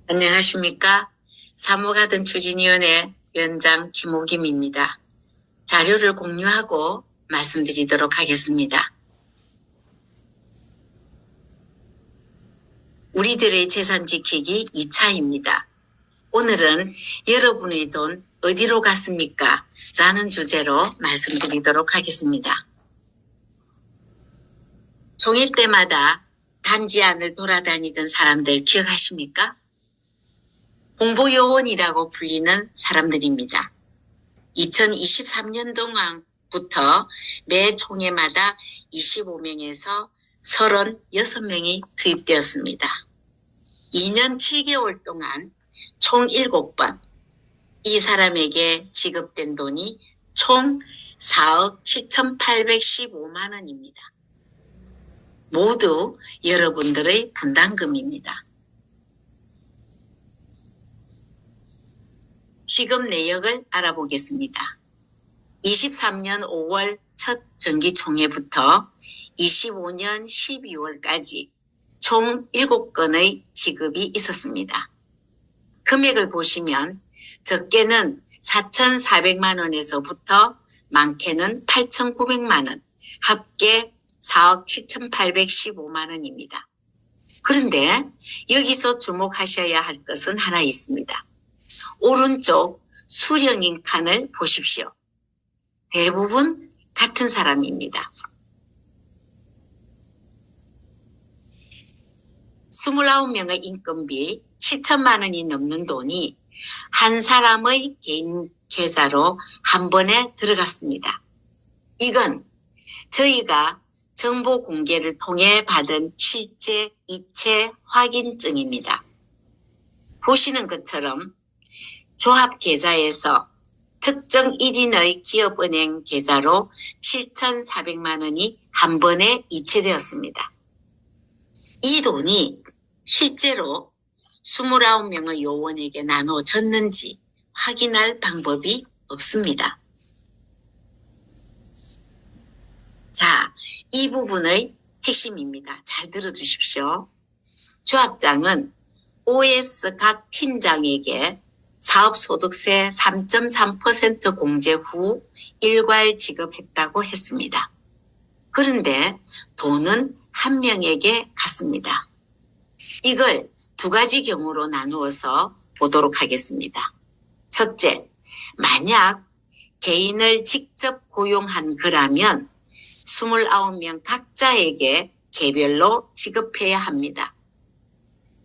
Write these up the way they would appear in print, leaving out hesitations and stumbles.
안녕하십니까? 사무가든 추진위원회 위원장 김옥임입니다. 자료를 공유하고 말씀드리도록 하겠습니다. 우리들의 재산 지키기 2차입니다. 오늘은 여러분의 돈 어디로 갔습니까? 라는 주제로 말씀드리도록 하겠습니다. 종일 때마다 단지 안을 돌아다니던 사람들 기억하십니까? 홍보요원이라고 불리는 사람들입니다. 2023년 동안부터 매 총회마다 25명에서 36명이 투입되었습니다. 2년 7개월 동안 총 7번 이 사람에게 지급된 돈이 총 4억 7,815만 원입니다. 모두 여러분들의 분담금입니다. 지급 내역을 알아보겠습니다. 23년 5월 첫 정기총회부터 25년 12월까지 총 7건의 지급이 있었습니다. 금액을 보시면 적게는 4,400만 원에서부터 많게는 8,900만 원, 합계 4억 7,815만 원입니다. 그런데 여기서 주목하셔야 할 것은 하나 있습니다. 오른쪽 수령인 칸을 보십시오. 대부분 같은 사람입니다. 29명의 인건비 7천만 원이 넘는 돈이 한 사람의 개인 계좌로 한 번에 들어갔습니다. 이건 저희가 정보 공개를 통해 받은 실제 이체 확인증입니다. 보시는 것처럼 조합 계좌에서 특정 1인의 기업은행 계좌로 7,400만 원이 한 번에 이체되었습니다. 이 돈이 실제로 29명의 요원에게 나눠졌는지 확인할 방법이 없습니다. 자, 이 부분의 핵심입니다. 잘 들어주십시오. 조합장은 OS 각 팀장에게 사업소득세 3.3% 공제 후 일괄 지급했다고 했습니다. 그런데 돈은 한 명에게 갔습니다. 이걸 두 가지 경우로 나누어서 보도록 하겠습니다. 첫째, 만약 개인을 직접 고용한 거라면 29명 각자에게 개별로 지급해야 합니다.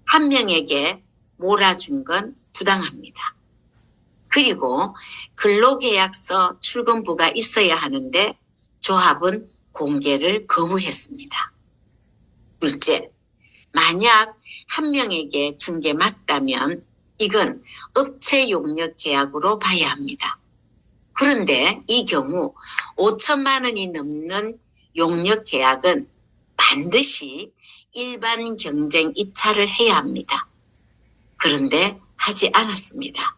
한 명에게 몰아준 건 부당합니다. 그리고 근로계약서 출근부가 있어야 하는데 조합은 공개를 거부했습니다. 둘째, 만약 한 명에게 준 게 맞다면 이건 업체 용역 계약으로 봐야 합니다. 그런데 이 경우 5천만 원이 넘는 용역 계약은 반드시 일반 경쟁 입찰을 해야 합니다. 그런데 하지 않았습니다.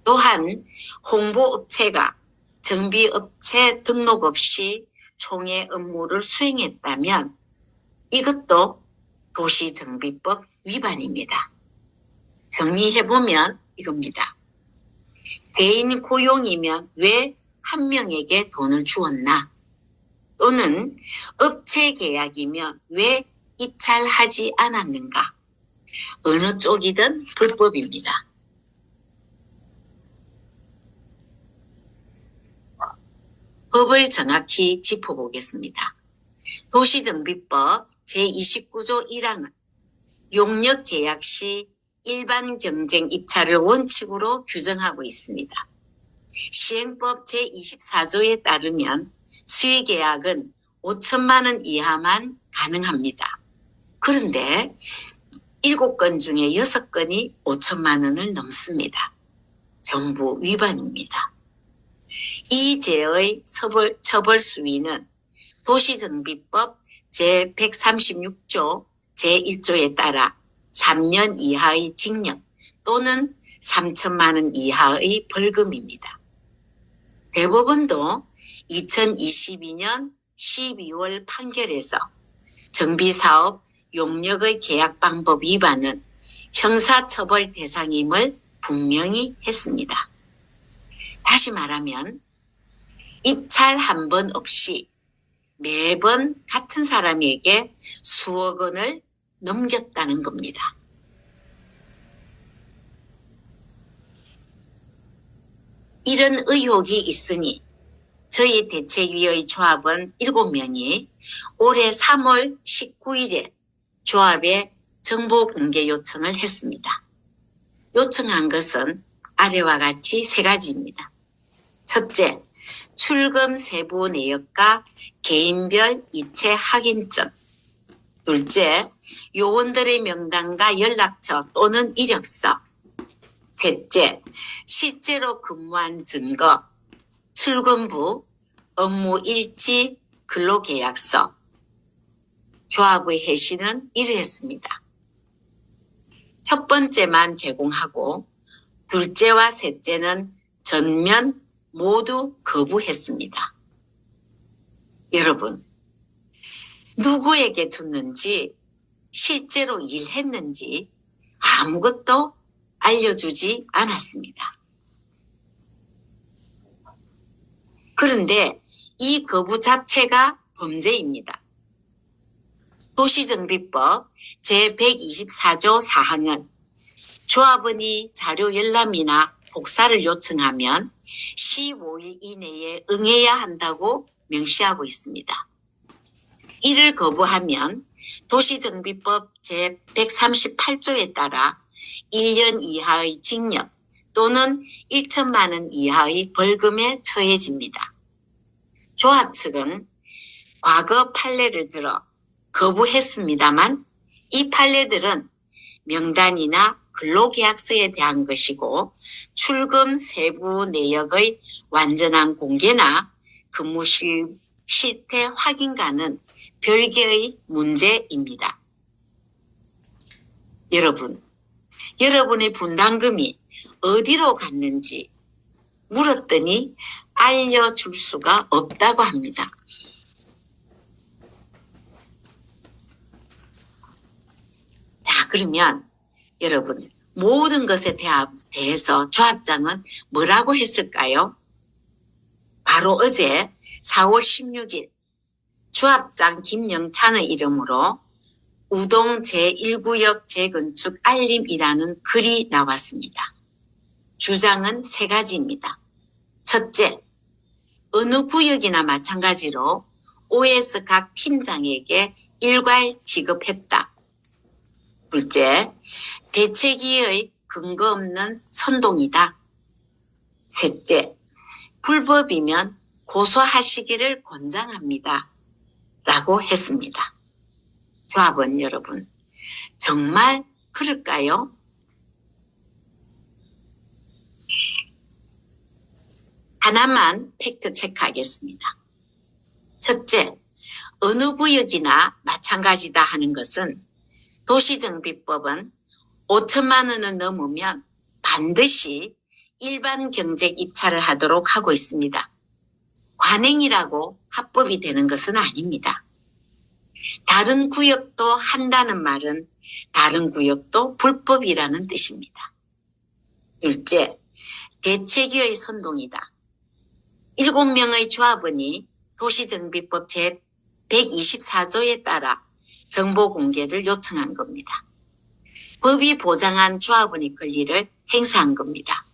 또한 홍보업체가 정비업체 등록 없이 총회 업무를 수행했다면 이것도 도시정비법 위반입니다. 정리해보면 이겁니다. 개인 고용이면 왜 한 명에게 돈을 주었나? 또는 업체 계약이면 왜 입찰하지 않았는가? 어느 쪽이든 불법입니다. 법을 정확히 짚어보겠습니다. 도시정비법 제29조 1항은 용역 계약 시 일반 경쟁 입찰을 원칙으로 규정하고 있습니다. 시행법 제24조에 따르면 수의계약은 5천만 원 이하만 가능합니다. 그런데 7건 중에 6건이 5천만 원을 넘습니다. 정부 위반입니다. 이 죄의 처벌 수위는 도시정비법 제136조 제1조에 따라 3년 이하의 징역 또는 3천만 원 이하의 벌금입니다. 대법원도 2022년 12월 판결에서 정비사업 용역의 계약 방법 위반은 형사처벌 대상임을 분명히 했습니다. 다시 말하면 입찰 한 번 없이 매번 같은 사람에게 수억 원을 넘겼다는 겁니다. 이런 의혹이 있으니 저희 대책위의 조합원 7명이 올해 3월 19일에 조합에 정보 공개 요청을 했습니다. 요청한 것은 아래와 같이 3가지입니다. 첫째, 출금 세부 내역과 개인별 이체 확인점. 둘째, 요원들의 명단과 연락처 또는 이력서. 셋째, 실제로 근무한 증거, 출근부, 업무 일지, 근로계약서. 조합의 해시는 이러했습니다. 첫 번째만 제공하고 둘째와 셋째는 전면 모두 거부했습니다. 여러분, 누구에게 줬는지, 실제로 일했는지 아무것도 알려주지 않았습니다. 그런데 이 거부 자체가 범죄입니다. 도시정비법 제124조 사항은 조합원이 자료 열람이나 복사를 요청하면 15일 이내에 응해야 한다고 명시하고 있습니다. 이를 거부하면 도시정비법 제138조에 따라 1년 이하의 징역 또는 1천만 원 이하의 벌금에 처해집니다. 조합 측은 과거 판례를 들어 거부했습니다만 이 판례들은 명단이나 근로계약서에 대한 것이고 출금 세부 내역의 완전한 공개나 근무 실태 확인과는 별개의 문제입니다. 여러분, 여러분의 분담금이 어디로 갔는지 물었더니 알려줄 수가 없다고 합니다. 자, 그러면 여러분, 모든 것에 대해서 조합장은 뭐라고 했을까요? 바로 어제 4월 16일 조합장 김영찬의 이름으로 우동 제1구역 재건축 알림이라는 글이 나왔습니다. 주장은 3가지입니다. 첫째, 어느 구역이나 마찬가지로 OS 각 팀장에게 일괄 지급했다. 둘째, 대책위의 근거 없는 선동이다. 셋째, 불법이면 고소하시기를 권장합니다. 라고 했습니다. 조합원 여러분, 정말 그럴까요? 하나만 팩트 체크하겠습니다. 첫째, 어느 구역이나 마찬가지다 하는 것은 도시정비법은 5천만 원을 넘으면 반드시 일반 경쟁 입찰을 하도록 하고 있습니다. 관행이라고 합법이 되는 것은 아닙니다. 다른 구역도 한다는 말은 다른 구역도 불법이라는 뜻입니다. 둘째, 대책위의 선동이다. 7명의 조합원이 도시정비법 제124조에 따라 정보 공개를 요청한 겁니다. 법이 보장한 조합원의 권리를 행사한 겁니다.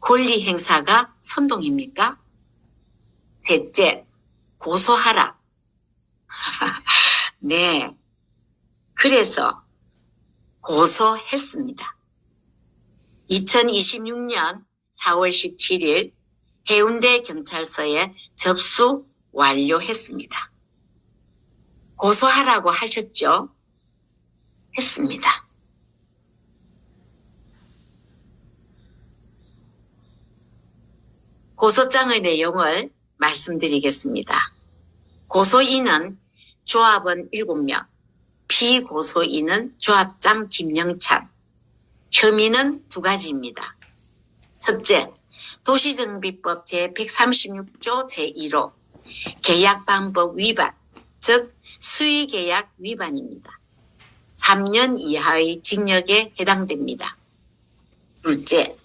권리 행사가 선동입니까? 셋째, 고소하라. 네, 그래서 고소했습니다. 2026년 4월 17일 해운대 경찰서에 접수 완료했습니다. 고소하라고 하셨죠? 했습니다. 고소장의 내용을 말씀드리겠습니다. 고소인은 조합원 7명, 피고소인은 조합장 김영찬. 혐의는 2가지입니다. 첫째, 도시정비법 제136조 제1호 계약방법 위반, 즉 수의계약 위반입니다. 3년 이하의 징역에 해당됩니다. 둘째,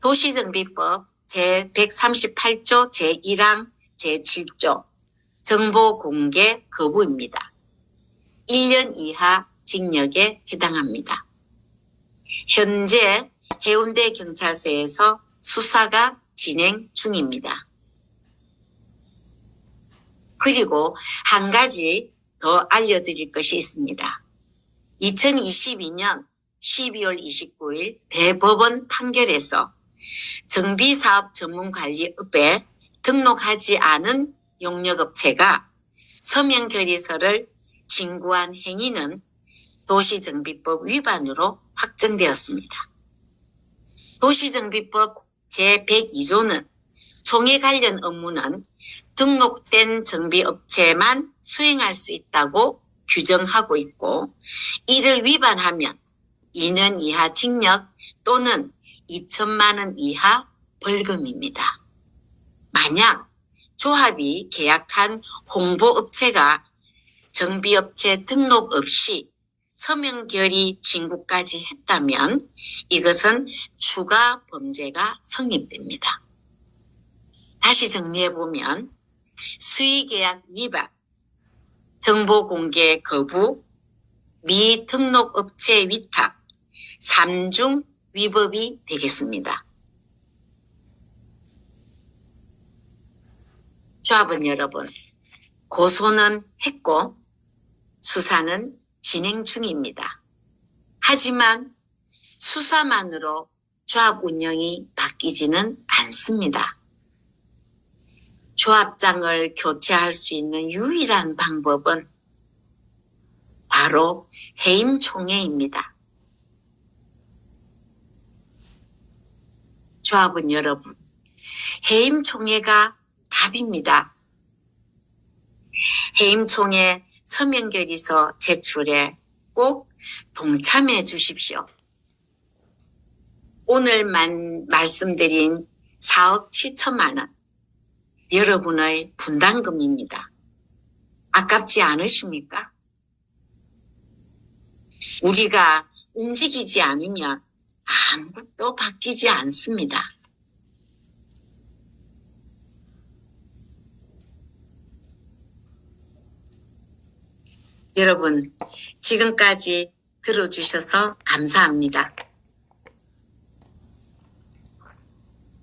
도시정비법 제138조 제1항 제7조 정보 공개 거부입니다. 1년 이하 징역에 해당합니다. 현재 해운대 경찰서에서 수사가 진행 중입니다. 그리고 한 가지 더 알려드릴 것이 있습니다. 2022년 12월 29일 대법원 판결에서 정비사업전문관리업에 등록하지 않은 용역업체가 서명결의서를 진구한 행위는 도시정비법 위반으로 확정되었습니다. 도시정비법 제102조는 총회 관련 업무는 등록된 정비업체만 수행할 수 있다고 규정하고 있고, 이를 위반하면 2년 이하 징역 또는 2천만 원 이하 벌금입니다. 만약 조합이 계약한 홍보업체가 정비업체 등록 없이 서명결의 진구까지 했다면 이것은 추가 범죄가 성립됩니다. 다시 정리해보면 수의계약 위반, 정보공개 거부, 미등록업체 위탁, 3중 위법이 되겠습니다. 조합원 여러분, 고소는 했고 수사는 진행 중입니다. 하지만 수사만으로 조합 운영이 바뀌지는 않습니다. 조합장을 교체할 수 있는 유일한 방법은 바로 해임총회입니다. 조합원 여러분, 해임총회가 답입니다. 해임총회 서명결의서 제출에 꼭 동참해 주십시오. 오늘만 말씀드린 4억 7천만 원, 여러분의 분담금입니다. 아깝지 않으십니까? 우리가 움직이지 않으면 아무것도 바뀌지 않습니다. 여러분, 지금까지 들어주셔서 감사합니다.